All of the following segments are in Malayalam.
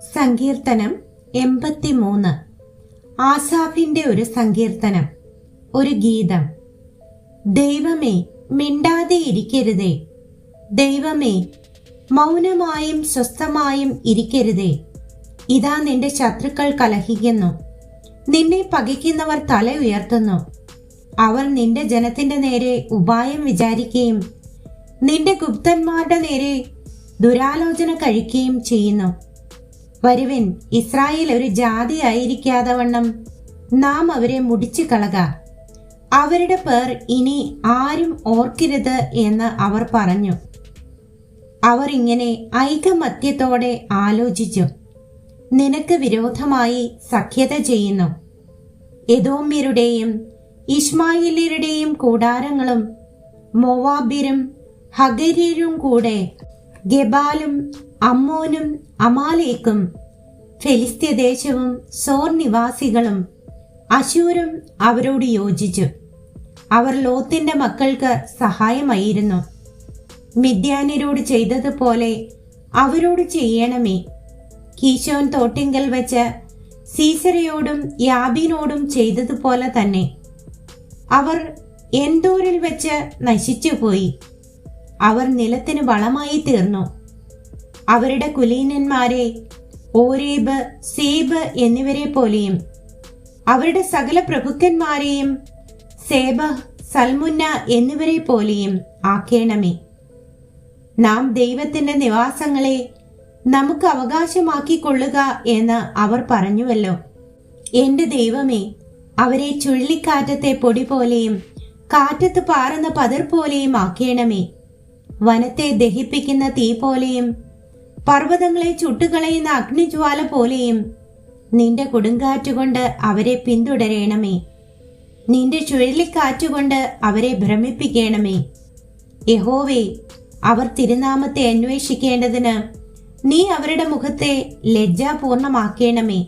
സങ്കീർത്തനം 83. ആസാഫിന്റെ ഒരു സങ്കീർത്തനം, ഒരു ഗീതം. ദൈവമേ, മിണ്ടാതെ ഇരിക്കരുതേ. ദൈവമേ, മൗനമായും സ്വസ്ഥമായും ഇരിക്കരുതേ. ഇതാ നിന്റെ ശത്രുക്കൾ കലഹിക്കുന്നു, നിന്നെ പകയ്ക്കുന്നവർ തല ഉയർത്തുന്നു. അവർ നിന്റെ ജനത്തിന്റെ നേരെ ഉപായം വിചാരിക്കുകയും നിന്റെ ഗുപ്തന്മാരുടെ നേരെ ദുരാലോചന കഴിക്കുകയും ചെയ്യുന്നു. വരുവിൻ, ഇസ്രായേൽ ഒരു ജാതി ആയിരിക്കാതെ വണ്ണം നാം അവരെ മുടിച്ചു കളക. അവരുടെ പേർ ഇനി ആരും ഓർക്കരുത് എന്ന് അവർ പറഞ്ഞു. അവർ ഇങ്ങനെ ഐകമത്യത്തോടെ ആലോചിച്ചു, നിനക്ക് വിരോധമായി സഖ്യത ചെയ്യുന്നു. എദോമ്യരുടെയും ഇശ്മായേല്യരുടെയും കൂടാരങ്ങളും മോവാബ്യരും ഹഗര്യരും കൂടെ ഗെബാലും അമ്മോനും അമാലേക്കും ഫെലിസ്ത്യദേശവും സോർ നിവാസികളും അശൂരും അവരോട് യോജിച്ചു. അവർ ലോത്തിന്റെ മക്കൾക്ക് സഹായമായിരുന്നു. മിദ്യാന്യരോട് ചെയ്തതുപോലെ അവരോട് ചെയ്യണമേ. കീശോൻ തോട്ടിങ്കൽ വെച്ച് സീസരയോടും യാബീനോടും ചെയ്തതുപോലെ തന്നെ. അവർ എൻദോരിൽ വെച്ച് നശിച്ചുപോയി. അവർ നിലത്തിന് വളമായി തീർന്നു. അവരുടെ കുലീനന്മാരെ ഓരേബ്, സേബ് എന്നിവരെ പോലെയും അവരുടെ സകല പ്രഭുക്കന്മാരെയും സേബഹ്, സൽമുന്ന എന്നിവരെ പോലെയും ആക്കേണമേ. നാം ദൈവത്തിന്റെ നിവാസങ്ങളെ നമുക്ക് അവകാശമാക്കിക്കൊള്ളുക എന്ന് അവർ പറഞ്ഞുവല്ലോ. എന്റെ ദൈവമേ, അവരെ ചുഴലിക്കാറ്റത്തെ പൊടി പോലെയും കാറ്റത്ത് പാറുന്ന പതിർ പോലെയും ആക്കേണമേ. വനത്തെ ദഹിപ്പിക്കുന്ന തീ പോലെയും പർവ്വതങ്ങളെ ചുട്ടുകളയുന്ന അഗ്നിജ്വാല പോലെയും നിന്റെ കൊടുങ്കാറ്റുകൊണ്ട് അവരെ പിന്തുടരണമേ. നിന്റെ ചുഴലിക്കാറ്റുകൊണ്ട് അവരെ ഭ്രമിപ്പിക്കണമേ. യഹോവേ, അവർ തിരുനാമത്തെ അന്വേഷിക്കേണ്ടതിന് നീ അവരുടെ മുഖത്തെ ലജ്ജാപൂർണമാക്കണമേ.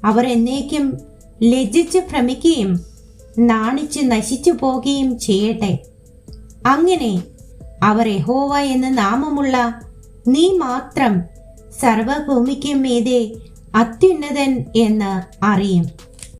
അവർ എന്നേക്കും ലജ്ജിച്ച് ഭ്രമിക്കുകയും നാണിച്ച് നശിച്ചു പോകുകയും ചെയ്യട്ടെ. അങ്ങനെ അവർ യഹോവ എന്ന് നാമമുള്ള നീ മാത്രം സർവഭൂമിക്കും മീതെ അത്യുന്നതൻ എന്ന് അറിയും.